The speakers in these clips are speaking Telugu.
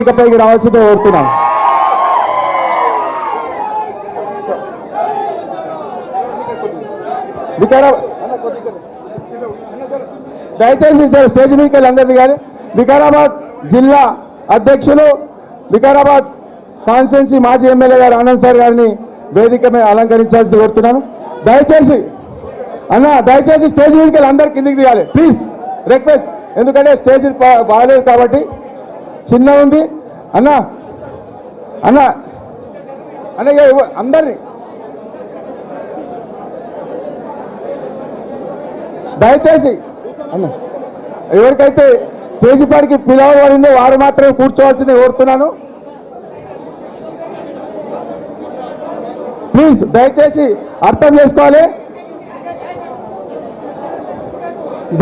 ఇకపైకి రావాల్సిందే కోరుతున్నాం. దయచేసి స్టేజ్ మీదకి అందరిది కానీ వికారాబాద్ జిల్లా అధ్యక్షులు వికారాబాద్ కాన్స్టిట్యున్సీ మాజీ ఎమ్మెల్యే గారు ఆనంద్ సార్ గారిని వేదిక మీద అలంకరించాల్సి కోరుతున్నాను. దయచేసి దయచేసి స్టేజ్ మీదకి అందరు కిందికి దిగాలి ప్లీజ్ రిక్వెస్ట్. ఎందుకంటే స్టేజ్ బాగలేదు కాబట్టి చిన్న ఉంది అన్న అందరినీ దయచేసి ఎవరికైతే స్టేజ్ పాడికి పిలవబడిందో వారు మాత్రమే కూర్చోవాల్సింది కోరుతున్నాను. ప్లీజ్ దయచేసి అర్థం చేసుకోవాలి.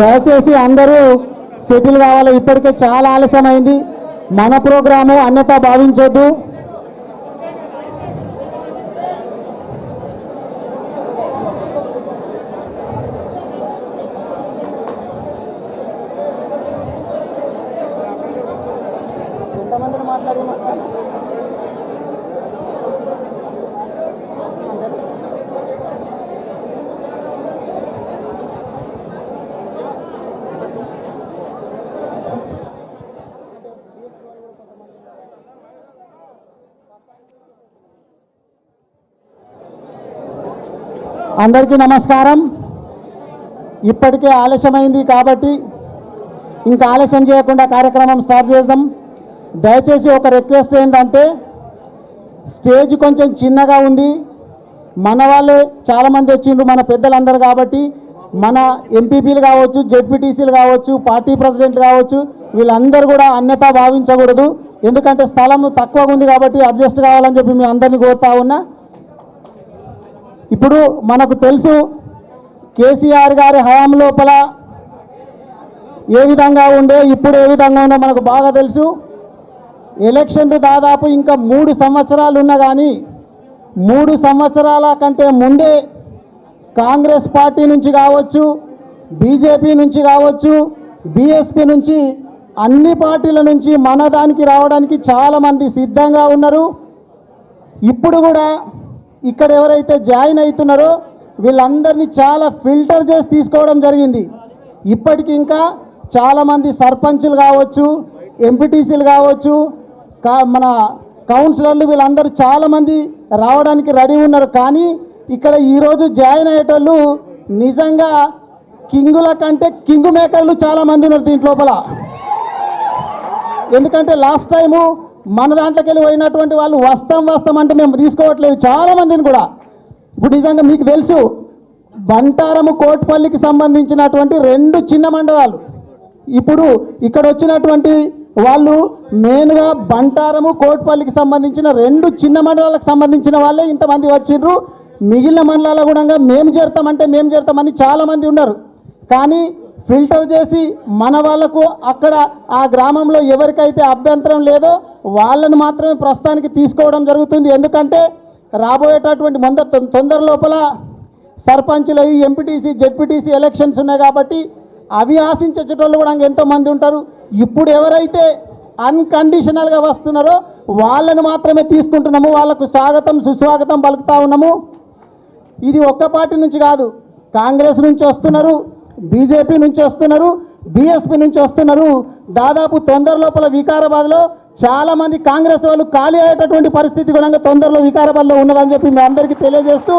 దయచేసి అందరూ సెటిల్ కావాలి. ఇప్పటికే చాలా ఆలస్యమైంది. మన ప్రోగ్రాము అన్యతా భావించొద్దు. అందరికీ నమస్కారం. ఇప్పటికే ఆలస్యమైంది కాబట్టి ఇంకా ఆలస్యం చేయకుండా కార్యక్రమం స్టార్ట్ చేద్దాం. దయచేసి ఒక రిక్వెస్ట్ ఏంటంటే స్టేజ్ కొంచెం చిన్నగా ఉంది. మన వాళ్ళే చాలామంది వచ్చిండ్రు, మన పెద్దలందరూ కాబట్టి మన ఎంపీపీలు కావచ్చు, జెడ్పీటీసీలు కావచ్చు, పార్టీ ప్రెసిడెంట్లు కావచ్చు, వీళ్ళందరూ కూడా అన్యతా భావించకూడదు. ఎందుకంటే స్థలం తక్కువగా ఉంది కాబట్టి అడ్జస్ట్ కావాలని చెప్పి మీ అందరినీ కోరుతా ఉన్నా. ఇప్పుడు మనకు తెలుసు కేసీఆర్ గారి హయాం లోపల ఏ విధంగా ఉండే, ఇప్పుడు ఏ విధంగా ఉందో మనకు బాగా తెలుసు. ఎలక్షన్లు దాదాపు ఇంకా 3 సంవత్సరాలు ఉన్నా కానీ 3 సంవత్సరాల కంటే ముందే కాంగ్రెస్ పార్టీ నుంచి కావచ్చు, బీజేపీ నుంచి కావచ్చు, బీఎస్పీ నుంచి, అన్ని పార్టీల నుంచి మన దానికి రావడానికి చాలామంది సిద్ధంగా ఉన్నారు. ఇప్పుడు కూడా ఇక్కడ ఎవరైతే జాయిన్ అవుతున్నారో వీళ్ళందరినీ చాలా ఫిల్టర్ చేసి తీసుకోవడం జరిగింది. ఇప్పటికి ఇంకా చాలామంది సర్పంచులు కావచ్చు, ఎంపీటీసీలు కావచ్చు, మన కౌన్సిలర్లు వీళ్ళందరూ చాలామంది రావడానికి రెడీ ఉన్నారు. కానీ ఇక్కడ ఈరోజు జాయిన్ అయ్యేటోళ్ళు నిజంగా కింగుల కంటే కింగ్ మేకర్లు చాలామంది ఉన్నారు దీంట్ లోపల. ఎందుకంటే లాస్ట్ టైము మన దాంట్లోకి వెళ్ళి పోయినటువంటి వాళ్ళు వస్తాం అంటే మేము తీసుకోవట్లేదు చాలామందిని కూడా. ఇప్పుడు నిజంగా మీకు తెలుసు బంటారము కోట్పల్లికి సంబంధించినటువంటి 2 చిన్న మండలాలు. ఇప్పుడు ఇక్కడ వచ్చినటువంటి వాళ్ళు మెయిన్గా బంటారము కోట్పల్లికి సంబంధించిన 2 చిన్న మండలాలకు సంబంధించిన వాళ్ళే ఇంతమంది వచ్చిండ్రు. మిగిలిన మండలాల కూడా మేము చేరుతామని చాలామంది ఉన్నారు. కానీ ఫిల్టర్ చేసి మన వాళ్ళకు అక్కడ ఆ గ్రామంలో ఎవరికైతే అభ్యంతరం లేదో వాళ్ళను మాత్రమే ప్రస్తుతానికి తీసుకోవడం జరుగుతుంది. ఎందుకంటే రాబోయేటటువంటి తొందర లోపల సర్పంచులు, ఎంపీటీసీ, జెడ్పీటీసీ ఎలక్షన్స్ ఉన్నాయి కాబట్టి అవి ఆశించేటోళ్ళు కూడా ఎంతోమంది ఉంటారు. ఇప్పుడు ఎవరైతే అన్కండిషనల్గా వస్తున్నారో వాళ్ళను మాత్రమే తీసుకుంటున్నాము. వాళ్ళకు స్వాగతం సుస్వాగతం పలుకుతా ఉన్నాము. ఇది ఒక్క పార్టీ నుంచి కాదు, కాంగ్రెస్ నుంచి వస్తున్నారు, బీజేపీ నుంచి వస్తున్నారు, బీఎస్పీ నుంచి వస్తున్నారు. దాదాపు తొందర లోపల వికారాబాద్లో చాలామంది కాంగ్రెస్ వాళ్ళు ఖాళీ అయ్యేటటువంటి పరిస్థితి కూడా తొందరలో వికారాబాద్లో ఉన్నదని చెప్పి మీ అందరికీ తెలియజేస్తూ,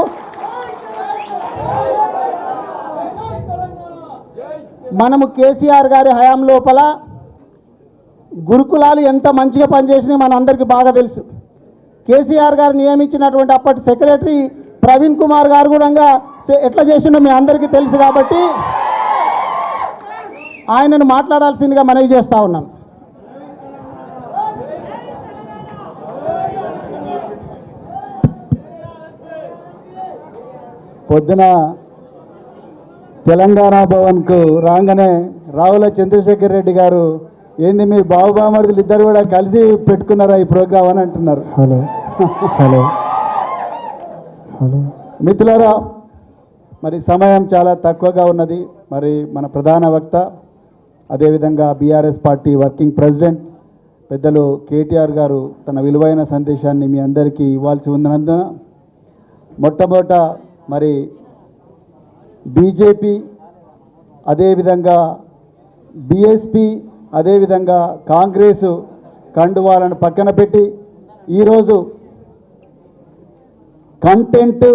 మనము కేసీఆర్ గారి హయాం లోపల గురుకులాలు ఎంత మంచిగా పనిచేసినాయి మన అందరికీ బాగా తెలుసు. కేసీఆర్ గారు నియమించినటువంటి అప్పటి సెక్రటరీ ప్రవీణ్ కుమార్ గారు కూడా ఎట్లా చేసిండో మీ అందరికీ తెలుసు కాబట్టి ఆయనను మాట్లాడాల్సిందిగా మనవి చేస్తూ ఉన్నాను. పొద్దున తెలంగాణ భవన్కు రాగానే రావుల చంద్రశేఖర్ రెడ్డి గారు ఏంది మీ బావబామర్దులు ఇద్దరు కూడా కలిసి పెట్టుకున్నారా ఈ ప్రోగ్రాం అని అంటున్నారు. హలో హలో హలో మిత్రులారా, మరి సమయం చాలా తక్కువగా ఉన్నది. మరి మన ప్రధాన వక్త, అదేవిధంగా బీఆర్ఎస్ పార్టీ వర్కింగ్ ప్రెసిడెంట్ పెద్దలు కేటీఆర్ గారు తన విలువైన సందేశాన్ని మీ అందరికీ ఇవ్వాల్సి ఉన్నందున మొట్టమొదట మరి బీజేపీ, అదేవిధంగా బీఎస్పీ, అదేవిధంగా కాంగ్రెస్ కండువాలను పక్కన పెట్టి ఈరోజు content,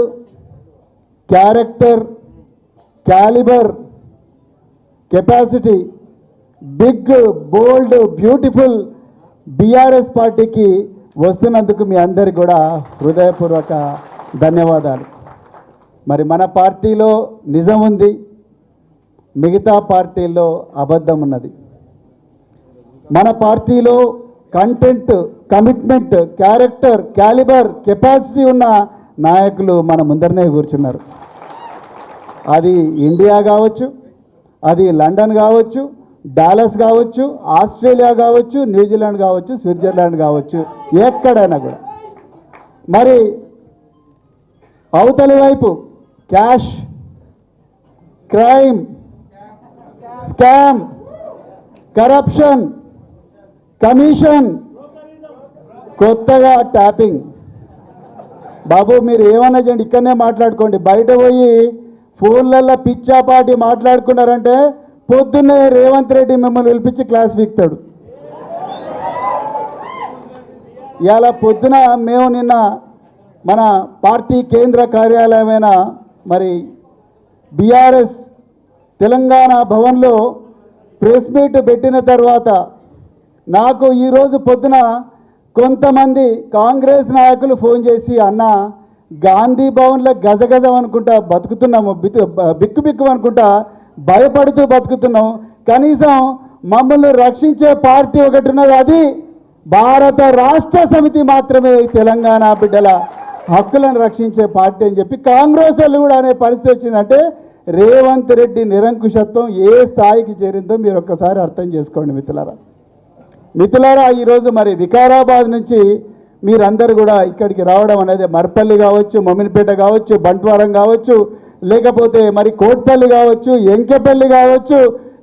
character, calibre, capacity, big, bold, beautiful BRS పార్టీకి వస్తున్నందుకు మీ అందరికి కూడా హృదయపూర్వక ధన్యవాదాలు. మరి మన పార్టీలో నిజం ఉంది, మిగతా పార్టీల్లో అబద్ధం ఉన్నది. మన పార్టీలో content, commitment, character, calibre, capacity ఉన్న నాయకులు మన ముందరనే కూర్చున్నారు. అది ఇండియా కావచ్చు, అది లండన్ కావచ్చు, డాలస్ కావచ్చు, ఆస్ట్రేలియా కావచ్చు, న్యూజిలాండ్ కావచ్చు, స్విట్జర్లాండ్ కావచ్చు, ఎక్కడైనా కూడా. మరి అవతలి వైపు cash, crime, scam, corruption, commission, కొత్తగా ట్యాపింగ్. బాబు మీరు ఏమన్నా చేయండి, ఇక్కడనే మాట్లాడుకోండి. బయట పోయి ఫోన్లల్లో పిచ్చాపాటి మాట్లాడుకున్నారంటే పొద్దున్నే రేవంత్ రెడ్డి మిమ్మల్ని పిలిపించి క్లాస్ వీక్తాడు. ఇలా పొద్దున మేము నిన్న మన పార్టీ కేంద్ర కార్యాలయమైన మరి బీఆర్ఎస్ తెలంగాణ భవన్లో ప్రెస్ మీట్ పెట్టిన తర్వాత నాకు ఈరోజు పొద్దున కొంతమంది కాంగ్రెస్ నాయకులు ఫోన్ చేసి, అన్న గాంధీ భవన్లో గజగజం అనుకుంటా బతుకుతున్నాము, బిక్కు బిక్కు అనుకుంటా భయపడుతూ బతుకుతున్నాం, కనీసం మమ్మల్ని రక్షించే పార్టీ ఒకటి ఉన్నది, అది భారత రాష్ట్ర సమితి మాత్రమే తెలంగాణ బిడ్డల హక్కులను రక్షించే పార్టీ అని చెప్పి కాంగ్రెస్ వాళ్ళు కూడా అనే పరిస్థితి వచ్చిందంటే రేవంత్ రెడ్డి నిరంకుశత్వం ఏ స్థాయికి చేరిందో మీరు ఒక్కసారి అర్థం చేసుకోండి మిత్రులారా. ఈరోజు మరి వికారాబాద్ నుంచి మీరందరూ కూడా ఇక్కడికి రావడం అనేది మర్పల్లి కావచ్చు, మమ్మినిపేట కావచ్చు, బంట్వారం కావచ్చు, లేకపోతే మరి కోట్పల్లి కావచ్చు, ఎంకెపల్లి కావచ్చు,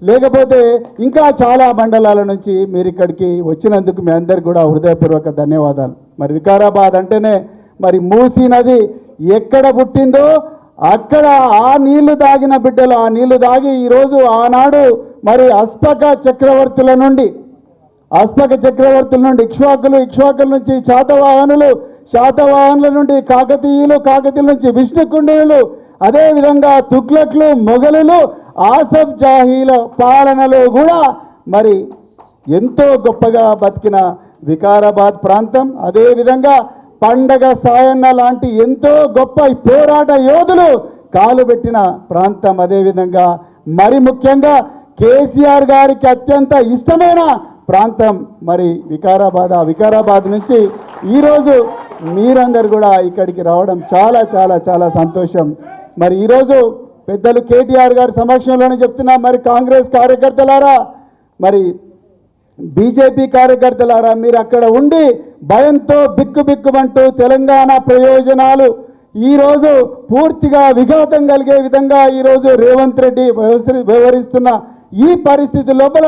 లేకపోతే ఇంకా చాలా మండలాల నుంచి మీరు ఇక్కడికి వచ్చినందుకు మీ అందరికి కూడా హృదయపూర్వక ధన్యవాదాలు. మరి వికారాబాద్ అంటేనే మరి మూసీ నది ఎక్కడ పుట్టిందో అక్కడ ఆ నీళ్లు తాగిన బిడ్డలు, ఆ నీళ్లు తాగి ఈరోజు ఆనాడు మరి అస్పక చక్రవర్తుల నుండి ఇక్ష్వాకుల నుంచి శాతవాహనుల నుండి కాకతీయుల నుంచి విష్ణుకుండినులు, అదేవిధంగా తుగ్లక్లు, మొఘలులు, ఆసఫ్ జాహీల పాలనలో కూడా మరి ఎంతో గొప్పగా బతికిన వికారాబాద్ ప్రాంతం, అదేవిధంగా పండగ సాయన్న లాంటి ఎంతో గొప్ప పోరాట యోధులు కాలు పెట్టిన ప్రాంతం, అదేవిధంగా మరి ముఖ్యంగా కేసీఆర్ గారికి అత్యంత ఇష్టమైన ప్రాంతం మరి వికారాబాద్. ఆ వికారాబాద్ నుంచి ఈరోజు మీరందరూ కూడా ఇక్కడికి రావడం చాలా చాలా చాలా సంతోషం. మరి ఈరోజు పెద్దలు కేటీఆర్ గారి సమక్షంలోనే చెప్తున్నా, మరి కాంగ్రెస్ కార్యకర్తలారా, మరి బీజేపీ కార్యకర్తలారా, మీరు అక్కడ ఉండి భయంతో బిక్కుబిక్కుమంటూ తెలంగాణ ప్రయోజనాలు ఈరోజు పూర్తిగా విఘాతం కలిగే విధంగా ఈరోజు రేవంత్ రెడ్డి వ్యవహరిస్తున్న ఈ పరిస్థితి లోపల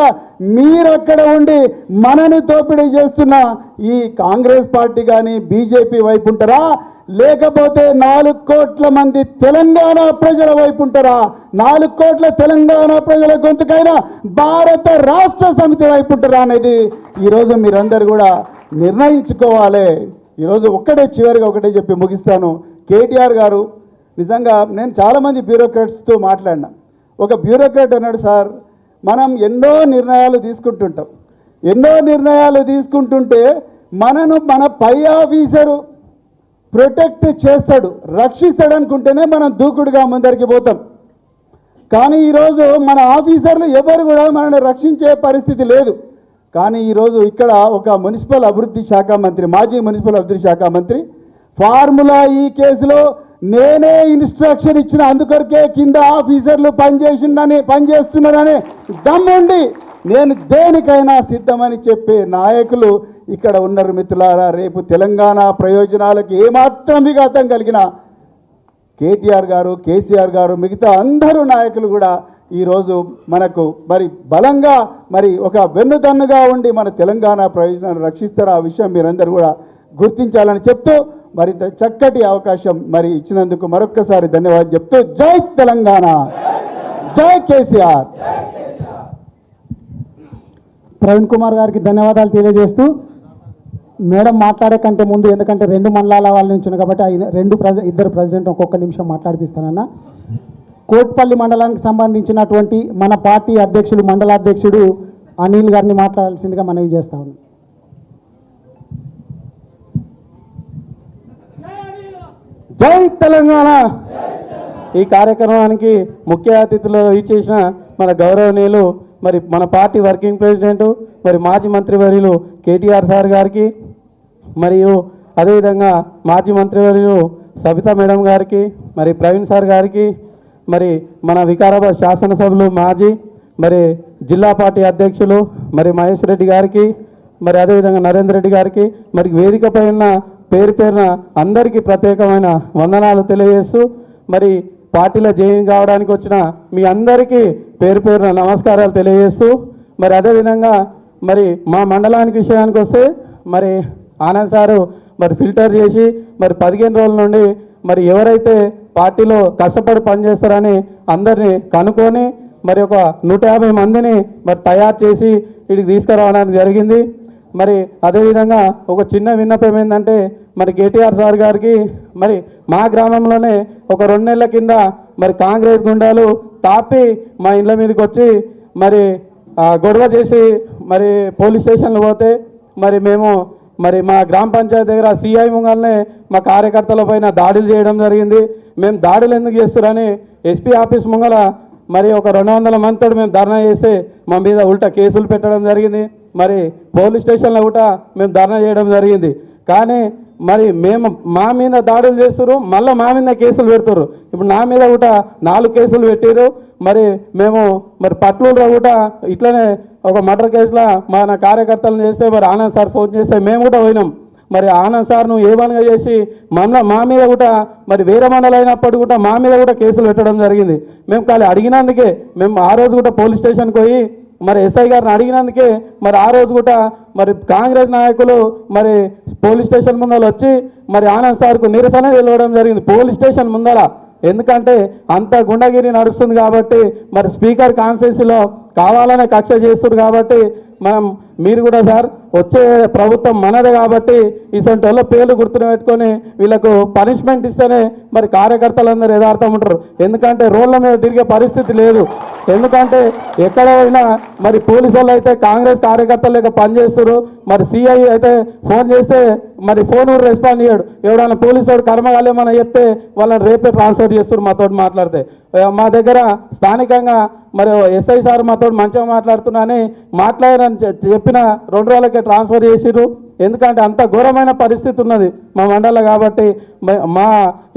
మీరక్కడ ఉండి మనను దోపిడీ చేస్తున్న ఈ కాంగ్రెస్ పార్టీ కానీ బీజేపీ వైపు ఉంటారా, లేకపోతే 4 కోట్ల మంది తెలంగాణ ప్రజల వైపు ఉంటారా, 4 కోట్ల తెలంగాణ ప్రజల గొంతుకైన భారత రాష్ట్ర సమితి వైపు ఉంటారా అనేది ఈరోజు మీరందరూ కూడా నిర్ణయించుకోవాలి. ఈరోజు చివరిగా ఒకటే చెప్పి ముగిస్తాను. కేటీఆర్ గారు నిజంగా నేను చాలామంది బ్యూరోక్రాట్స్తో మాట్లాడినా. ఒక బ్యూరోక్రాట్ అన్నాడు, సార్ మనం ఎన్నో నిర్ణయాలు తీసుకుంటుంటే మనను మన పై ఆఫీసరు ప్రొటెక్ట్ చేస్తాడు, రక్షిస్తాడు అనుకుంటేనే మనం దూకుడుగా ముందరికి పోతాం. కానీ ఈరోజు మన ఆఫీసర్లు ఎవరు కూడా మనల్ని రక్షించే పరిస్థితి లేదు. కానీ ఈరోజు ఇక్కడ ఒక మున్సిపల్ అభివృద్ధి శాఖ మంత్రి, మాజీ మున్సిపల్ అభివృద్ధి శాఖ మంత్రి ఫార్ములా ఈ కేసులో నేనే ఇన్స్ట్రక్షన్ ఇచ్చిన, అందుకొరకే కింద ఆఫీసర్లు పనిచేస్తున్నారని దమ్ముండి నేను దేనికైనా సిద్ధమని చెప్పే నాయకులు ఇక్కడ ఉన్నారు మిత్రులారా. రేపు తెలంగాణ ప్రయోజనాలకు ఏమాత్రం విఘాతం కలిగిన కేటీఆర్ గారు, కేసీఆర్ గారు, మిగతా అందరూ నాయకులు కూడా ఈరోజు మనకు మరి బలంగా మరి ఒక వెన్నుదన్నుగా ఉండి మన తెలంగాణ ప్రయోజనాలు రక్షిస్తారు. ఆ విషయం మీరందరూ కూడా గుర్తించాలని చెప్తూ మరింత చక్కటి అవకాశం మరి ఇచ్చినందుకు మరొక్కసారి ధన్యవాదాలు చెప్తూ జై తెలంగాణ, జై కేసీఆర్. ప్రవీణ్ కుమార్ గారికి ధన్యవాదాలు తెలియజేస్తూ మేడం మాట్లాడే కంటే ముందు, ఎందుకంటే 2 మండలాల వాళ్ళ నుంచి ఉన్నాయి కాబట్టి ఇద్దరు ప్రెసిడెంట్ ఒక్కొక్క నిమిషం మాట్లాడిపిస్తానన్న. కోట్పల్లి మండలానికి సంబంధించినటువంటి మన పార్టీ అధ్యక్షుడు, మండల అధ్యక్షుడు అనిల్ గారిని మాట్లాడాల్సిందిగా మనవి చేస్తా ఉన్నాం. జై తెలంగాణ. ఈ కార్యక్రమానికి ముఖ్య అతిథులు ఇచ్చేసిన మన గౌరవనీయులు మరి మన పార్టీ వర్కింగ్ ప్రెసిడెంట్ మరి మాజీ మంత్రివర్యులు కేటీఆర్ సార్ గారికి, మరియు అదేవిధంగా మాజీ మంత్రివర్యులు సబితా మేడం గారికి, మరి ప్రవీణ్ సార్ గారికి, మరి మన వికారాబాద్ శాసనసభ్యులు మాజీ మరి జిల్లా పార్టీ అధ్యక్షులు మరి మహేష్ రెడ్డి గారికి, మరి అదేవిధంగా నరేందర్ రెడ్డి గారికి, మరి వేదికపై ఉన్న పేరు పేరున అందరికీ ప్రత్యేకమైన వందనాలు తెలియజేస్తూ, మరి పార్టీలో జాయిన్ కావడానికి వచ్చిన మీ అందరికీ పేరు పేరున నమస్కారాలు తెలియజేస్తూ, మరి అదేవిధంగా మరి మా మండలానికి విషయానికి వస్తే మరి ఆనంద్ సారు మరి ఫిల్టర్ చేసి మరి 15 రోజుల నుండి మరి ఎవరైతే పార్టీలో కష్టపడి పనిచేస్తారని అందరినీ కనుక్కొని మరి ఒక 150 మందిని మరి తయారు చేసి ఇక్కడికి తీసుకురావడానికి జరిగింది. మరి అదేవిధంగా ఒక చిన్న విన్నపం ఏంటంటే మరి కేటీఆర్ సార్ గారికి మరి మా గ్రామంలోనే ఒక 2 నెలల కింద మరి కాంగ్రెస్ గుండాలు తాపి మా ఇళ్ళ మీదకి వచ్చి మరి గొడవ చేసి మరి పోలీస్ స్టేషన్లు పోతే మరి మేము మరి మా గ్రామ పంచాయతీ దగ్గర సిఐ ముంగల్నే మా కార్యకర్తల పైన దాడులు చేయడం జరిగింది. మేము దాడులు ఎందుకు చేస్తున్నారని ఎస్పీ ఆఫీస్ ముంగల మరి ఒక 200 మందితో మేము ధర్నా చేసి మా మీద ఉల్టా కేసులు పెట్టడం జరిగింది. మరి పోలీస్ స్టేషన్లో కూడా మేము ధర్నా చేయడం జరిగింది. కానీ మరి మేము మా మీద దాడులు చేస్తారు, మళ్ళీ మా మీద కేసులు పెడతారు. ఇప్పుడు నా మీద కూడా 4 కేసులు పెట్టారు. మరి మేము మరి పట్లూరులో కూడా ఇట్లనే ఒక మర్డర్ కేసులో మన కార్యకర్తలను చేస్తే మరి ఆనంద్ సార్ ఫోన్ చేస్తే మేము కూడా పోయినాం. మరి ఆనంద్ సార్ నువ్వు ఏమనగా చేసి మా మీద కూడా మరి వేరే మండలం అయినప్పుడు కూడా మా మీద కూడా కేసులు పెట్టడం జరిగింది. మేము ఖాళీ అడిగినందుకే మేము ఆ రోజు కూడా పోలీస్ స్టేషన్కి పోయి మరి ఎస్ఐ గారిని అడిగినందుకే మరి ఆ రోజు కూడా మరి కాంగ్రెస్ నాయకులు మరి పోలీస్ స్టేషన్ ముందర వచ్చి మరి ఆనంద్ సార్కు నిరసన తెలవడం జరిగింది పోలీస్ స్టేషన్ ముందర. ఎందుకంటే అంత గుండగిరి నడుస్తుంది కాబట్టి మరి స్పీకర్ కాన్స్టిట్యూన్సీలో కావాలనే కక్ష చేస్తున్నారు కాబట్టి మీరు కూడా సార్ వచ్చే ప్రభుత్వం మనదే కాబట్టి ఇసంటి వాళ్ళ పేర్లు గుర్తును పెట్టుకొని వీళ్ళకు పనిష్మెంట్ ఇస్తేనే మరి కార్యకర్తలందరూ యథార్థం ఉంటారు. ఎందుకంటే రోడ్ల మీద తిరిగే పరిస్థితి లేదు. ఎందుకంటే ఎక్కడ పోయినా మరి పోలీసు వాళ్ళు అయితే కాంగ్రెస్ కార్యకర్తలు లేక పనిచేస్తారు. మరి సిఐ అయితే ఫోన్ చేస్తే మరి ఫోన్ కూడా రెస్పాండ్ చేయడు. ఎవడన్నా పోలీసు వాడు కర్మగాలేమన్నా చెప్తే వాళ్ళని రేపే ట్రాన్స్ఫర్ చేస్తారు మాతో మాట్లాడితే. మా దగ్గర స్థానికంగా మరి ఎస్ఐ సార్ మాతో మంచిగా మాట్లాడుతున్నానని మాట్లాడారని చెప్పిన 2 రోజులకే ట్రాన్స్ఫర్ చేసిర్రు. ఎందుకంటే అంత ఘోరమైన పరిస్థితి ఉన్నది మా మండలం కాబట్టి మా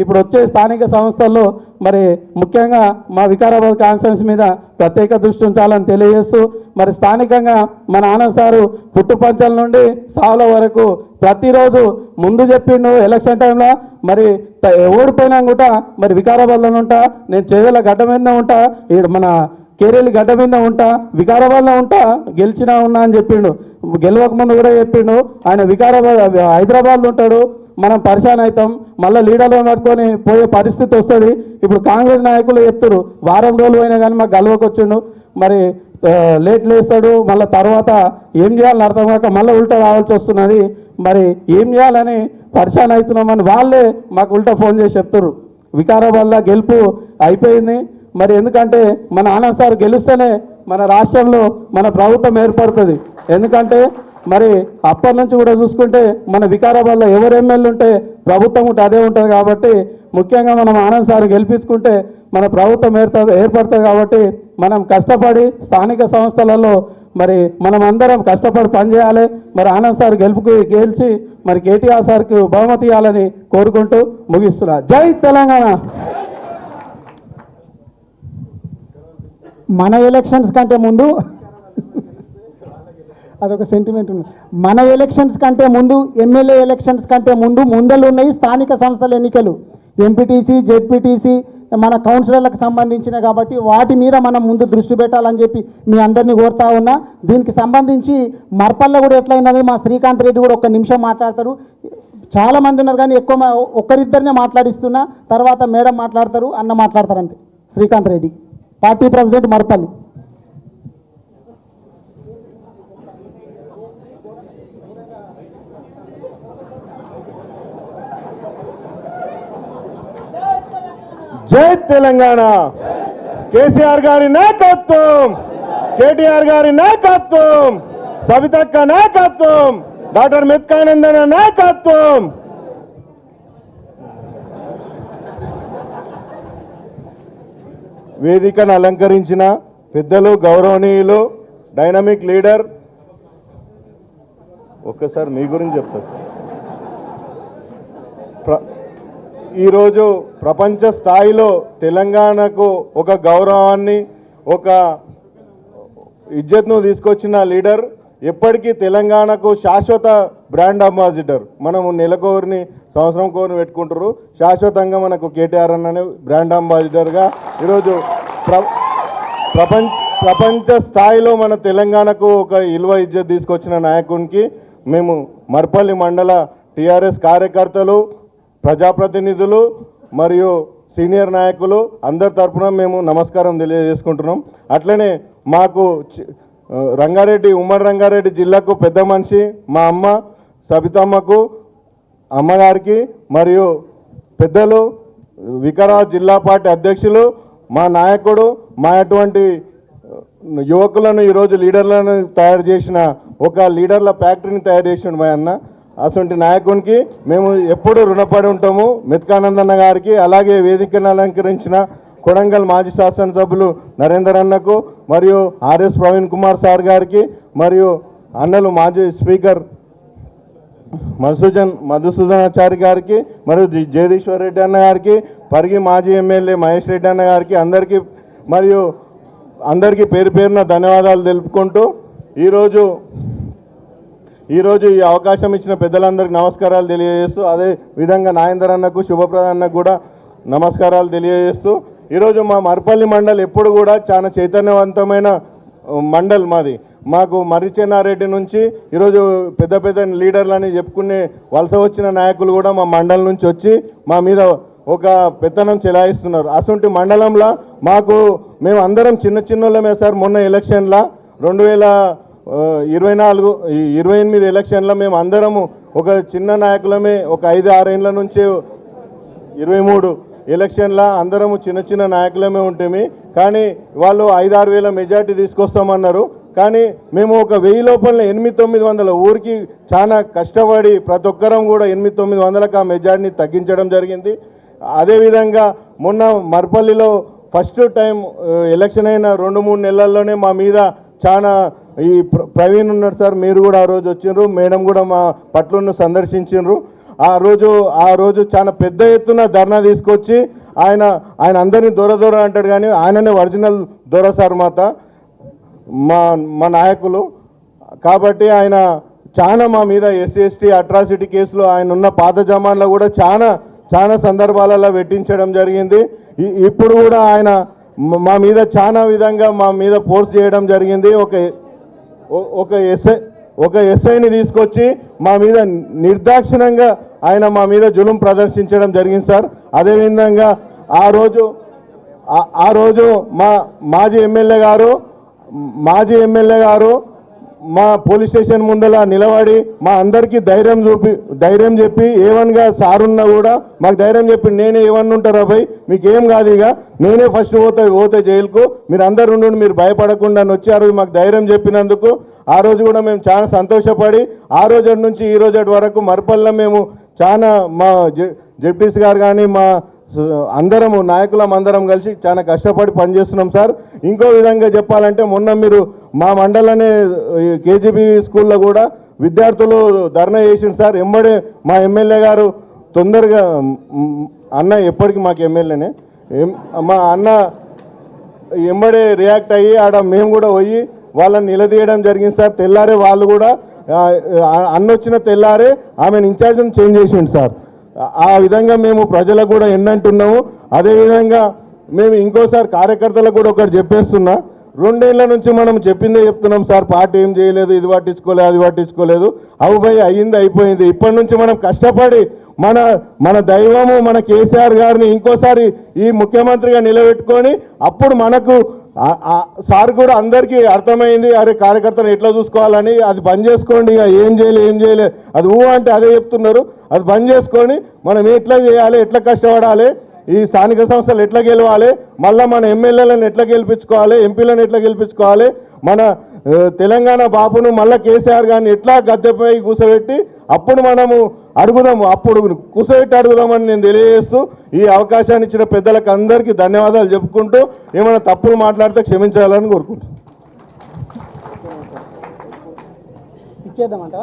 ఇప్పుడు వచ్చే స్థానిక సంస్థల్లో మరి ముఖ్యంగా మా వికారాబాద్ కాన్స్టిట్యున్సీ మీద ప్రత్యేక దృష్టి ఉంచాలని తెలియజేస్తూ మరి స్థానికంగా మన ఆనంద్ సారు పుట్టుపంచల నుండి సావుల వరకు ప్రతిరోజు ముందు చెప్పిండు ఎలక్షన్ టైంలో మరి ఓడిపోయినా కూడా మరి వికారాబాద్లో ఉంటా, నేను చేవేళ్ళ గడ్డ మీద ఉంటా, మన కేరేలి గడ్డ మీద ఉంటా, వికారాబాద్లో ఉంటా, గెలిచినా ఉన్నా అని చెప్పిండు. గెలవక ముందు కూడా చెప్పిండు ఆయన వికారాబాద్ హైదరాబాద్లో ఉంటాడు, మనం పరిశాన్ అవుతాం, మళ్ళీ లీడర్లను పట్టుకొని పోయే పరిస్థితి వస్తుంది. ఇప్పుడు కాంగ్రెస్ నాయకులు చెప్తారు వారం రోజులు అయినా కానీ మాకు గెలవకు వచ్చిండు, మరి లేట్ లేస్తాడు, మళ్ళీ తర్వాత ఏం చేయాలని అర్థం కాక మళ్ళీ ఉల్టా రావాల్సి వస్తున్నది, మరి ఏం చేయాలని పరిశాన్ అవుతున్నామని వాళ్ళే మాకు ఉల్టా ఫోన్ చేసి చెప్తారు. వికారాబాద్లో గెలుపు అయిపోయింది. మరి ఎందుకంటే మన ఆనంద్ సార్ గెలుస్తేనే మన రాష్ట్రంలో మన ప్రభుత్వం ఏర్పడుతుంది. ఎందుకంటే మరి అప్పటి నుంచి కూడా చూసుకుంటే మన వికారాబాద్లో ఎవరు ఎమ్మెల్యే ఉంటే ప్రభుత్వం ఉంటే అదే ఉంటుంది. కాబట్టి ముఖ్యంగా మనం ఆనంద్ సార్ గెలిపించుకుంటే మన ప్రభుత్వం ఏర్పడుతుంది. కాబట్టి మనం కష్టపడి స్థానిక సంస్థలలో మరి మనం అందరం కష్టపడి పనిచేయాలి. మరి ఆనంద్ సార్ గెలిచి మరి కేటీఆర్ సార్కు బహుమతి ఇవ్వాలని కోరుకుంటూ ముగిస్తున్నా. జై తెలంగాణ. మన ఎలక్షన్స్ కంటే ముందు అదొక సెంటిమెంట్ ఉంది. మన ఎలక్షన్స్ కంటే ముందు, ఎమ్మెల్యే ఎలక్షన్స్ కంటే ముందు ముందలు ఉన్నాయి స్థానిక సంస్థల ఎన్నికలు. ఎంపీటీసీ జెడ్పీటీసీ మన కౌన్సిలర్లకు సంబంధించిన కాబట్టి వాటి మీద మనం ముందు దృష్టి పెట్టాలని చెప్పి మీ అందరినీ కోరుతా ఉన్నా. దీనికి సంబంధించి మర్పల్లో కూడా ఎట్లయిందనేది మా శ్రీకాంత్ రెడ్డి కూడా ఒక్క నిమిషం మాట్లాడతారు. చాలామంది ఉన్నారు కానీ ఎక్కువ ఒక్కరిద్దరినే మాట్లాడిస్తున్నా, తర్వాత మేడం మాట్లాడతారు, అన్న మాట్లాడతారు అంతే. Srikanth Reddy, party president, Marpally. జై తెలంగాణ. కేసీఆర్ గారి నాయకత్వం, కేటీఆర్ గారి నాయకత్వం, సవితక్క నాయకత్వం, డాక్టర్ మెత్కానందన నాయకత్వం. వేదికను అలంకరించిన పెద్దలు, గౌరవనీయులు, డైనమిక్ లీడర్, ఒక్కసారి మీ గురించి చెప్తా సార్. ఈరోజు ప్రపంచ స్థాయిలో తెలంగాణకు ఒక గౌరవాన్ని, ఒక ఇజ్జత్ను తీసుకొచ్చిన లీడర్, ఎప్పటికీ తెలంగాణకు శాశ్వత బ్రాండ్ అంబాసిడర్. మనము నెలకోరిని, సంవత్సరం కోరిని పెట్టుకుంటారు, శాశ్వతంగా మనకు కేటీఆర్ అనే బ్రాండ్ అంబాసిడర్గా ఈరోజు ప్రపంచ స్థాయిలో మన తెలంగాణకు ఒక ఇల్వ ఇజ్జత్ తీసుకొచ్చిన నాయకునికి మేము మర్పల్లి మండల టీఆర్ఎస్ కార్యకర్తలు, ప్రజాప్రతినిధులు మరియు సీనియర్ నాయకులు అందరి తరఫున మేము నమస్కారం తెలియజేసుకుంటున్నాం. అట్లనే మాకు రంగారెడ్డి, ఉమ్మడి రంగారెడ్డి జిల్లాకు పెద్ద మనిషి మా అమ్మ సబితమ్మకు, అమ్మగారికి, మరియు పెద్దలు, వికారాబాద్ జిల్లా పార్టీ అధ్యక్షులు, మా నాయకుడు, మా అటువంటి యువకులను ఈరోజు లీడర్లను తయారు చేసిన ఒక లీడర్ల ఫ్యాక్టరీని తయారు చేసిండు మా అన్న. అటువంటి నాయకునికి మేము ఎప్పుడూ రుణపడి ఉంటాము. మెత్కానందన్న గారికి, అలాగే వేదికను అలంకరించిన కొడంగల్ మాజీ శాసనసభ్యులు నరేందర్ అన్నకు, మరియు ఆర్ఎస్ ప్రవీణ్ కుమార్ సార్ గారికి, మరియు అన్నలు మాజీ స్పీకర్ మధుసూదనాచారి గారికి, మరియు జగదీశ్వర్ రెడ్డి అన్న గారికి, పరిగి మాజీ ఎమ్మెల్యే మహేష్ రెడ్డి అన్న గారికి, అందరికీ పేరు పేరున ధన్యవాదాలు తెలుపుకుంటూ ఈరోజు ఈ అవకాశం ఇచ్చిన పెద్దలందరికీ నమస్కారాలు తెలియజేస్తూ, అదే విధంగా నాయందర్ అన్నకు, శుభప్రద అన్నకు కూడా నమస్కారాలు తెలియజేస్తూ, ఈరోజు మా మర్పల్లి మండల్ ఎప్పుడు కూడా చాలా చైతన్యవంతమైన మండల్ మాది. మాకు మర్రిచెన్నారెడ్డి నుంచి ఈరోజు పెద్ద పెద్ద లీడర్లని చెప్పుకునే వలస వచ్చిన నాయకులు కూడా మా మండలం నుంచి వచ్చి మా మీద ఒక పెత్తనం చెలాయిస్తున్నారు. అటువంటి మండలంలో మేము అందరం చిన్నోళ్ళమే సార్. మొన్న ఎలక్షన్లో 2024-28 ఎలక్షన్లో మేము అందరము ఒక చిన్న నాయకులమే. ఒక 5-6 ఏళ్ళ నుంచే 23 ఎలక్షన్లో అందరము చిన్న నాయకులమే ఉంటేమి. కానీ వాళ్ళు 5-6 వేల మెజార్టీ తీసుకొస్తామన్నారు. కానీ మేము ఒక 1000 లోపల 800-900 ఊరికి చాలా కష్టపడి ప్రతి ఒక్కరం కూడా 800-900కు ఆ మెజార్టీని తగ్గించడం జరిగింది. అదేవిధంగా మొన్న మర్పల్లిలో ఫస్ట్ టైం ఎలక్షన్ అయిన 2-3 నెలల్లోనే మా మీద చాలా ఈ ప్రవీణ్ ఉన్నాడు సార్, మీరు కూడా ఆ రోజు వచ్చిండ్రు, మేడం కూడా మా పట్లను సందర్శించిండ్రు. ఆ రోజు చాలా పెద్ద ఎత్తున ధర్నా తీసుకొచ్చి ఆయన అందరినీ దొర అంటాడు, కానీ ఆయననే ఒరిజినల్ దొర సార్ మా నాయకులు. కాబట్టి ఆయన చాలా మా మీద SC/ST అట్రాసిటీ కేసులు ఆయన ఉన్న పాత జమాన్లో కూడా చాలా సందర్భాలలో పెట్టించడం జరిగింది. ఇప్పుడు కూడా ఆయన మా మీద చాలా విధంగా మా మీద ఫోర్స్ చేయడం జరిగింది. ఒక ఎస్ఐని తీసుకొచ్చి మా మీద నిర్దాక్షిణ్యంగా ఆయన మా మీద జులుం ప్రదర్శించడం జరిగింది సార్. అదేవిధంగా ఆ రోజు మా మాజీ ఎమ్మెల్యే గారు మా పోలీస్ స్టేషన్ ముందర నిలబడి మా అందరికీ ధైర్యం చెప్పి ఏవన్గా సారున్నా కూడా మాకు ధైర్యం చెప్పి, నేనే ఏమన్నా ఉంటారా భయ్, మీకేం కాదు, ఇక నేనే ఫస్ట్ పోతే జైలుకు, మీరు అందరు ఉండి మీరు భయపడకుండా వచ్చి ఆ రోజు మాకు ధైర్యం చెప్పినందుకు ఆ రోజు కూడా మేము చాలా సంతోషపడి ఆ రోజు నుంచి ఈ రోజు వరకు మర్పల్లో మేము చాలా మా జెడ్పీసీ గారు కానీ మా నాయకులం అందరం కలిసి చాలా కష్టపడి పనిచేస్తున్నాం సార్. ఇంకో విధంగా చెప్పాలంటే మొన్న మీరు మా మండలనే KGB స్కూల్లో కూడా విద్యార్థులు ధర్నా చేసిండు సార్. ఎంబడే మా ఎమ్మెల్యే గారు తొందరగా, అన్న ఎప్పటికీ మాకు ఎమ్మెల్యేనే, మా అన్న ఎంబడే రియాక్ట్ అయ్యి మేము కూడా పోయి వాళ్ళని నిలదీయడం జరిగింది సార్. తెల్లారే వాళ్ళు కూడా అన్న వచ్చిన తెల్లారే ఆమెను ఇన్ఛార్జ్ని చేంజ్ చేసిండు సార్. ఆ విధంగా మేము ప్రజలకు కూడా ఎన్నంటున్నాము. అదేవిధంగా మేము ఇంకోసారి కార్యకర్తలకు కూడా ఒకటి చెప్పేస్తున్నా, 2 ఏళ్ల నుంచి మనం చెప్పిందే చెప్తున్నాం సార్, పార్టీ ఏం చేయలేదు, ఇది పట్టించుకోలేదు, అది పట్టించుకోలేదు. అవుపోయి అయ్యింది అయిపోయింది. ఇప్పటి నుంచి మనం కష్టపడి మన దైవము మన కేసీఆర్ గారిని ఇంకోసారి ఈ ముఖ్యమంత్రిగా నిలబెట్టుకొని అప్పుడు మనకు సార్ కూడా అందరికీ అర్థమైంది, అరే కార్యకర్తలు ఎట్లా చూసుకోవాలని. అది బంద్ చేసుకోండి, ఇక ఏం చేయలేదు, అది అంటే అదే చెప్తున్నారు. అది బంద్ చేసుకొని మనం ఎట్లా చేయాలి, ఎట్లా కష్టపడాలి, ఈ స్థానిక సంస్థలు ఎట్లా గెలవాలి, మళ్ళీ మన ఎమ్మెల్యేలను ఎట్లా గెలిపించుకోవాలి, ఎంపీలను ఎట్లా గెలిపించుకోవాలి, మన తెలంగాణ బాబును మళ్ళీ కేసీఆర్ గారిని ఎట్లా గద్దెపై కూర్చోబెట్టి అప్పుడు మనము అడుగుదాము, అప్పుడు కూర్చోబెట్టి అడుగుదామని నేను తెలియజేస్తూ ఈ అవకాశాన్ని ఇచ్చిన పెద్దలకు అందరికీ ధన్యవాదాలు చెప్పుకుంటూ ఏమైనా తప్పులు మాట్లాడితే క్షమించాలని కోరుకుంటున్నాను. ఇచ్చేద్దామంట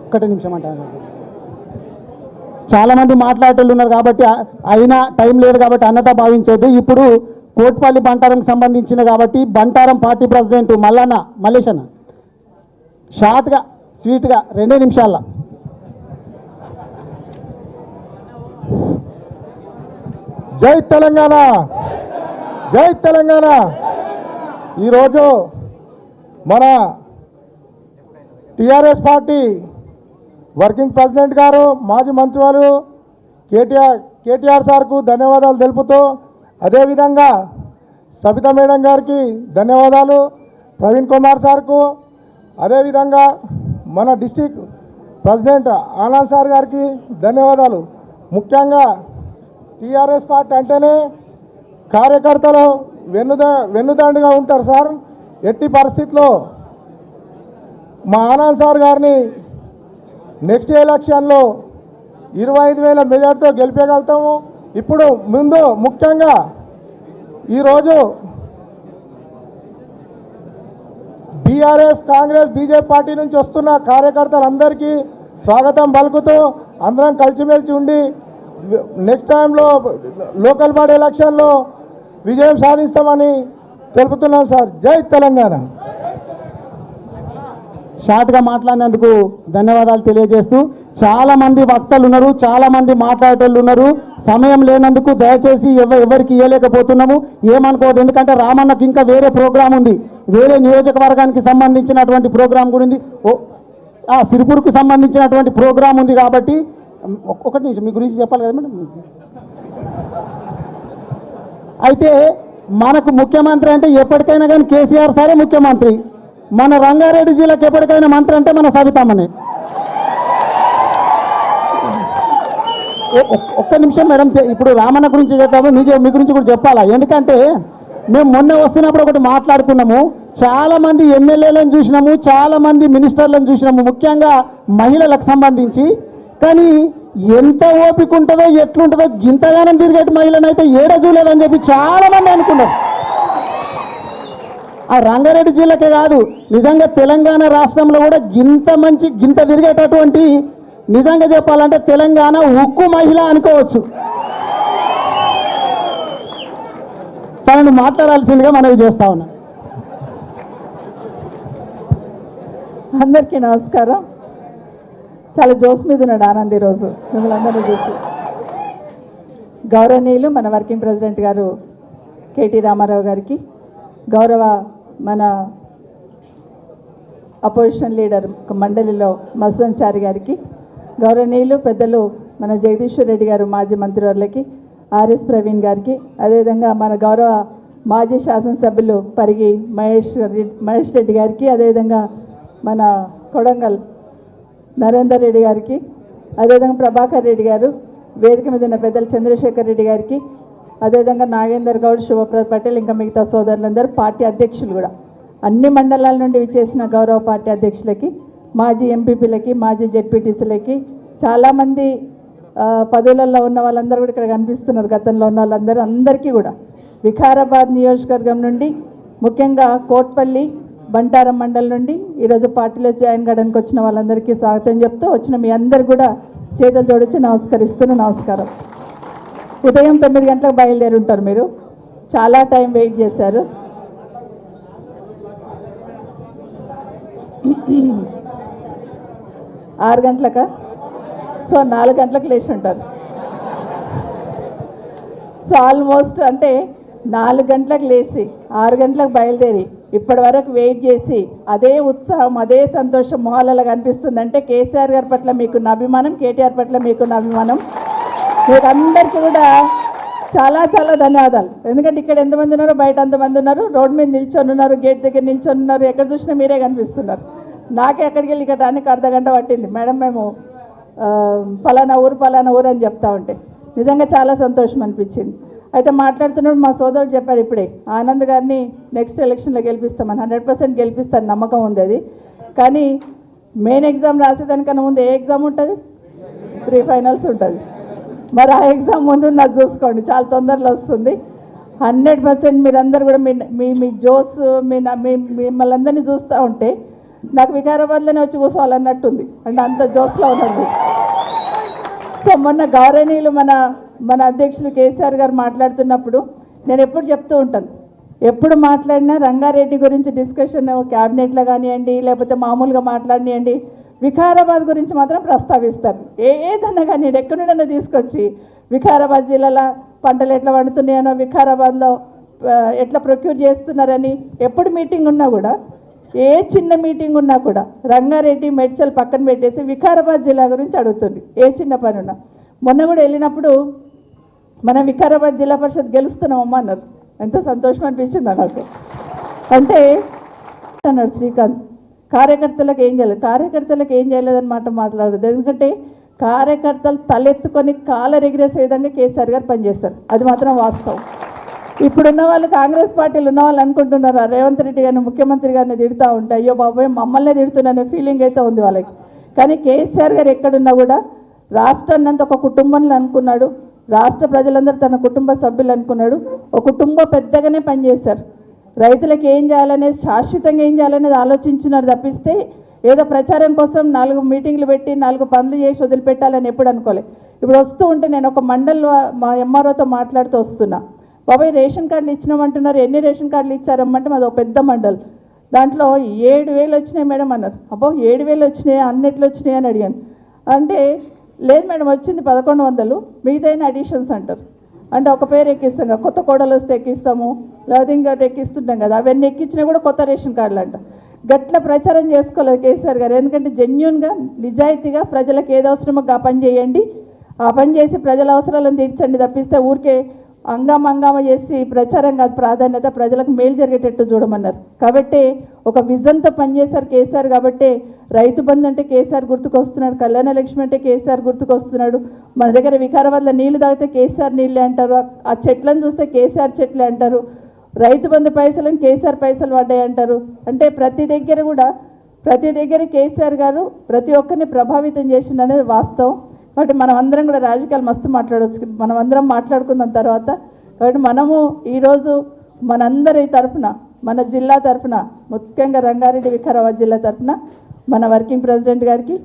ఒక్కటి నిమిషం అంటారు. చాలా మంది మాట్లాడేటోళ్ళు ఉన్నారు కాబట్టి అయినా టైం లేదు కాబట్టి అన్నత భావించొద్దు. ఇప్పుడు కోట్పల్లి బంటారంకి సంబంధించింది కాబట్టి బంటారం పార్టీ ప్రెసిడెంట్ మల్లేష్ అన్న షార్ట్గా స్వీట్గా 2 నిమిషాల్లో. జై తెలంగాణ, జై తెలంగాణ. ఈరోజు మన టిఆర్ఎస్ పార్టీ వర్కింగ్ ప్రెసిడెంట్ గారు, మాజీ మంత్రివారు కేటీఆర్ సార్కు ధన్యవాదాలు తెలుపుతూ, అదేవిధంగా సబితా మేడం గారికి ధన్యవాదాలు, ప్రవీణ్ కుమార్ సార్కు, అదేవిధంగా మన డిస్టిక్ ప్రెసిడెంట్ ఆనంద్ సార్ గారికి ధన్యవాదాలు. ముఖ్యంగా టీఆర్ఎస్ పార్టీ అంటేనే కార్యకర్తలు వెన్నుదండుగా ఉంటారు సార్. ఎట్టి పరిస్థితుల్లో మా ఆనంద్ సార్ గారిని నెక్స్ట్ ఎలక్షన్లో 25,000 మెజార్టీతో గెలిపేయగలుగుతాము. ఇప్పుడు ముందు ముఖ్యంగా ఈరోజు బీఆర్ఎస్, కాంగ్రెస్, బీజేపీ పార్టీ నుంచి వస్తున్న కార్యకర్తలందరికీ స్వాగతం పలుకుతూ అందరం కలిసిమెలిసి ఉండి నెక్స్ట్ టైంలో లోకల్ బాడీ ఎలక్షన్లో విజయం సాధిస్తామని తెలుపుతున్నాం సార్. జై తెలంగాణ. షార్ట్గా మాట్లాడినందుకు ధన్యవాదాలు తెలియజేస్తూ, చాలామంది వక్తలు ఉన్నారు, చాలామంది మాట్లాడేటోళ్ళు ఉన్నారు. సమయం లేనందుకు దయచేసి ఎవరికి ఇవ్వలేకపోతున్నాము, ఏమనుకోవద్దు. ఎందుకంటే రామన్నకు ఇంకా వేరే ప్రోగ్రాం ఉంది, వేరే నియోజకవర్గానికి సంబంధించినటువంటి ప్రోగ్రాం కూడా ఉంది, సిరిపూర్కు సంబంధించినటువంటి ప్రోగ్రాం ఉంది. కాబట్టి ఒకటి నిమిషం మీ గురించి చెప్పాలి కదా మేడం. అయితే మనకు ముఖ్యమంత్రి అంటే ఎప్పటికైనా కానీ కేసీఆర్ సారే ముఖ్యమంత్రి. మన రంగారెడ్డి జిల్లాకి ఎప్పటికైనా మంత్రి అంటే మన సబితమ్మనే. ఒక్క నిమిషం మేడం, ఇప్పుడు రామన్న గురించి చెప్తాము, మీ గురించి కూడా చెప్పాలా. ఎందుకంటే మేము మొన్న వస్తున్నప్పుడు ఒకటి మాట్లాడుకున్నాము, చాలామంది ఎమ్మెల్యేలను చూసినాము, చాలామంది మినిస్టర్లను చూసినాము, ముఖ్యంగా మహిళలకు సంబంధించి. కానీ ఎంత ఓపిక ఉంటుందో ఎట్లుంటుందో గింతగానం తిరిగేటి మహిళను అయితే ఏడ చూడలేదని చెప్పి చాలామంది అనుకున్నారు. ఆ రంగారెడ్డి జిల్లాకే కాదు, నిజంగా తెలంగాణ రాష్ట్రంలో కూడా గింత తిరిగేటటువంటి, నిజంగా చెప్పాలంటే తెలంగాణ ఉక్కు మహిళ అనుకోవచ్చు. తనను మాట్లాడాల్సిందిగా మనవి చేస్తా ఉన్నాను. అందరికీ నమస్కారం. చాలా జోస్ మీద ఉన్నాడు ఆనంద్ ఈరోజు మిమ్మల్ని అందరినీ చూసి. గౌరవనీయులు మన వర్కింగ్ ప్రెసిడెంట్ గారు కేటీ రామారావు గారికి, గౌరవ మన అపోజిషన్ లీడర్ మండలిలో మసూదన్చారి గారికి, గౌరవనీయులు పెద్దలు మన జగదీశ్వర్ రెడ్డి గారు మాజీ మంత్రివర్లకి, ఆర్ఎస్ ప్రవీణ్ గారికి, అదేవిధంగా మన గౌరవ మాజీ శాసనసభ్యులు పరిగి మహేష్ రెడ్డి గారికి, అదేవిధంగా మన కొడంగల్ నరేందర్ రెడ్డి గారికి, అదేవిధంగా ప్రభాకర్ రెడ్డి గారు, వేదిక మీద ఉన్న పెద్దలు చంద్రశేఖర్ రెడ్డి గారికి, అదేవిధంగా నాగేందర్ గౌడ్, శుభప్రద్ పటేల్, ఇంకా మిగతా సోదరులందరూ, పార్టీ అధ్యక్షులు కూడా అన్ని మండలాల నుండి విచ్చేసిన గౌరవ పార్టీ అధ్యక్షులకి, మాజీ ఎంపీపీలకి, మాజీ జెడ్పీటీసీలకి, చాలామంది పదవులలో ఉన్న వాళ్ళందరూ కూడా ఇక్కడ కనిపిస్తున్నారు, గతంలో ఉన్న వాళ్ళందరూ, అందరికీ కూడా వికారాబాద్ నియోజకవర్గం నుండి ముఖ్యంగా కోట్పల్లి బంటారం మండలం నుండి ఈరోజు పార్టీలో జాయిన్ కావడానికి వచ్చిన వాళ్ళందరికీ స్వాగతం చెప్తూ, వచ్చిన మీ అందరు కూడా చేతులు జోడించి నమస్కారం. ఉదయం 9 గంటలకు బయలుదేరి ఉంటారు, మీరు చాలా టైం వెయిట్ చేశారు. ఆరు గంటలకా? సో 4 గంటలకు లేచి ఉంటారు. సో ఆల్మోస్ట్ అంటే 4 గంటలకు లేచి 6 గంటలకు బయలుదేరి ఇప్పటి వరకు వెయిట్ చేసి అదే ఉత్సాహం, అదే సంతోషం మొహాలలో కనిపిస్తుంది. అంటే కేసీఆర్ గారి పట్ల మీకున్న అభిమానం, కేటీఆర్ పట్ల మీకున్న అభిమానం, మీకు అందరికీ కూడా చాలా చాలా ధన్యవాదాలు. ఎందుకంటే ఇక్కడ ఎంతమంది ఉన్నారో బయట అంతమంది ఉన్నారు, రోడ్డు మీద నిల్చొని ఉన్నారు, గేట్ దగ్గర నిల్చొని ఉన్నారు, ఎక్కడ చూసినా మీరే కనిపిస్తున్నారు. నాకే ఎక్కడికి వెళ్ళి ఇక్కడ రానికి అర్ధగంట పట్టింది. మేడం మేము పలానా ఊరు అని చెప్తా ఉంటే నిజంగా చాలా సంతోషం అనిపించింది. అయితే మాట్లాడుతున్నప్పుడు మా సోదరుడు చెప్పాడు ఇప్పుడే, ఆనంద్ గారిని నెక్స్ట్ ఎలక్షన్లో గెలిపిస్తామని. 100% గెలిపిస్తాను, నమ్మకం ఉంది అది. కానీ మెయిన్ ఎగ్జామ్ రాసేదానికన్నా ముందు ఏ ఎగ్జామ్ ఉంటుంది? ప్రీ ఫైనల్స్ ఉంటుంది. మరి ఆ ఎగ్జామ్ ముందు నాకు చూసుకోండి, చాలా తొందరలో వస్తుంది. 100% మీరందరూ కూడా మీ జోస్ మిమ్మల్ని అందరినీ చూస్తూ ఉంటే నాకు వికారాబాద్లోనే వచ్చి కూర్చోవాలన్నట్టుంది. అంటే అంత జోస్లో ఉన్నారు. సో మొన్న గౌరవనీయులు మన అధ్యక్షులు కేసీఆర్ గారు మాట్లాడుతున్నప్పుడు నేను ఎప్పుడు చెప్తూ ఉంటాను, ఎప్పుడు మాట్లాడినా రంగారెడ్డి గురించి డిస్కషన్ క్యాబినెట్లో కానివ్వండి, లేకపోతే మామూలుగా మాట్లాడియండి, వికారాబాద్ గురించి మాత్రం ప్రస్తావిస్తారు. ఏదన్నా కానీ ఎక్కడున్నా తీసుకొచ్చి వికారాబాద్ జిల్లాలో పంటలు ఎట్లా పండుతున్నాయనో, వికారాబాద్లో ఎట్లా ప్రొక్యూర్ చేస్తున్నారని, ఎప్పుడు మీటింగ్ ఉన్నా కూడా, ఏ చిన్న మీటింగ్ ఉన్నా కూడా రంగారెడ్డి మెడ్చల్ పక్కన పెట్టేసి వికారాబాద్ జిల్లా గురించి అడుగుతుంది, ఏ చిన్న పని ఉన్నా. మొన్న కూడా వెళ్ళినప్పుడు మనం వికారాబాద్ జిల్లా పరిషత్ గెలుస్తున్నామమ్మా అన్నారు. ఎంతో సంతోషం అనిపించింది నాకు. అంటే అన్నాడు శ్రీకాంత్, కార్యకర్తలకు ఏం చేయలేదని మాట మాట్లాడదు. ఎందుకంటే కార్యకర్తలు తలెత్తుకొని కాలర్ ఎగిరేసే విధంగా కేసీఆర్ గారు పనిచేస్తారు, అది మాత్రం వాస్తవం. ఇప్పుడున్న వాళ్ళు కాంగ్రెస్ పార్టీలు ఉన్న వాళ్ళు అనుకుంటున్నారు రేవంత్ రెడ్డి గారిని, ముఖ్యమంత్రి గారిని తిడుతూ ఉంటే అయ్యో బాబోయ్ మమ్మల్నే తిడుతున్నానే ఫీలింగ్ అయితే ఉంది వాళ్ళకి. కానీ కేసీఆర్ గారు ఎక్కడున్నా కూడా రాష్ట్రాన్ని అంతా ఒక కుటుంబంలో అనుకున్నాడు, రాష్ట్ర ప్రజలందరూ తన కుటుంబ సభ్యులు అనుకున్నాడు, ఒక కుటుంబం పెద్దగానే పనిచేశారు. రైతులకు ఏం చేయాలనేది, శాశ్వతంగా ఏం చేయాలనేది ఆలోచించినారు తప్పిస్తే ఏదో ప్రచారం కోసం 4 మీటింగ్లు పెట్టి 4 పనులు చేసి వదిలిపెట్టాలని ఎప్పుడు అనుకోలేదు. ఇప్పుడు వస్తూ ఉంటే నేను ఒక మండల్లో మా ఎంఆర్ఓతో మాట్లాడుతూ వస్తున్నా, బాబాయ్ రేషన్ కార్డులు ఇచ్చినామంటున్నారు, ఎన్ని రేషన్ కార్డులు ఇచ్చారమ్మంటే మాది ఒక పెద్ద మండల్, దాంట్లో 7,000 వచ్చినాయి మేడం అన్నారు. అబ్బో 7,000 వచ్చినాయి, అన్నిట్లు వచ్చినాయి అని అడిగాను. అంటే లేదు మేడం వచ్చింది 1,100, మిగతా అడిషన్స్ అంటారు. అంటే ఒక పేరు ఎక్కిస్తాం కదా, కొత్త కోడలు వస్తే ఎక్కిస్తాము, లేదా ఇంకోటి ఎక్కిస్తుంటాం కదా, అవన్నీ ఎక్కించినా కూడా కొత్త రేషన్ కార్డులు అంట. గట్ల ప్రచారం చేసుకోలేదు కేసీఆర్ గారు. ఎందుకంటే జెన్యున్గా నిజాయితీగా ప్రజలకు ఏది అవసరమో ఆ పని చేయండి, ఆ పని చేసి ప్రజల అవసరాలను తీర్చండి తప్పిస్తే ఊరికే హంగామా చేసి ప్రచారం కాదు ప్రాధాన్యత, ప్రజలకు మేలు జరిగేటట్టు చూడమన్నారు. కాబట్టి ఒక విజన్తో పనిచేశారు కేసీఆర్. కాబట్టి రైతు బంధు అంటే కేసీఆర్ గుర్తుకొస్తున్నాడు, కళ్యాణ లక్ష్మి అంటే కేసీఆర్ గుర్తుకొస్తున్నాడు. మన దగ్గర వికారాబాద్లో నీళ్లు తాగితే కేసీఆర్ నీళ్ళే అంటారు, ఆ చెట్లను చూస్తే కేసీఆర్ చెట్లే అంటారు, రైతు బంధు పైసలను కేసీఆర్ పైసలు పడ్డాయి అంటారు. అంటే ప్రతి దగ్గర కేసీఆర్ గారు ప్రతి ఒక్కరిని ప్రభావితం చేసిండు అనేది వాస్తవం. కాబట్టి మనం అందరం కూడా రాజకీయాలు మస్తు మాట్లాడవచ్చు, మనం అందరం మాట్లాడుకున్న తర్వాత. కాబట్టి మనము ఈరోజు మనందరి తరఫున, మన జిల్లా తరఫున, ముఖ్యంగా రంగారెడ్డి వికారాబాద్ జిల్లా తరఫున మన వర్కింగ్ ప్రెసిడెంట్ గారికి,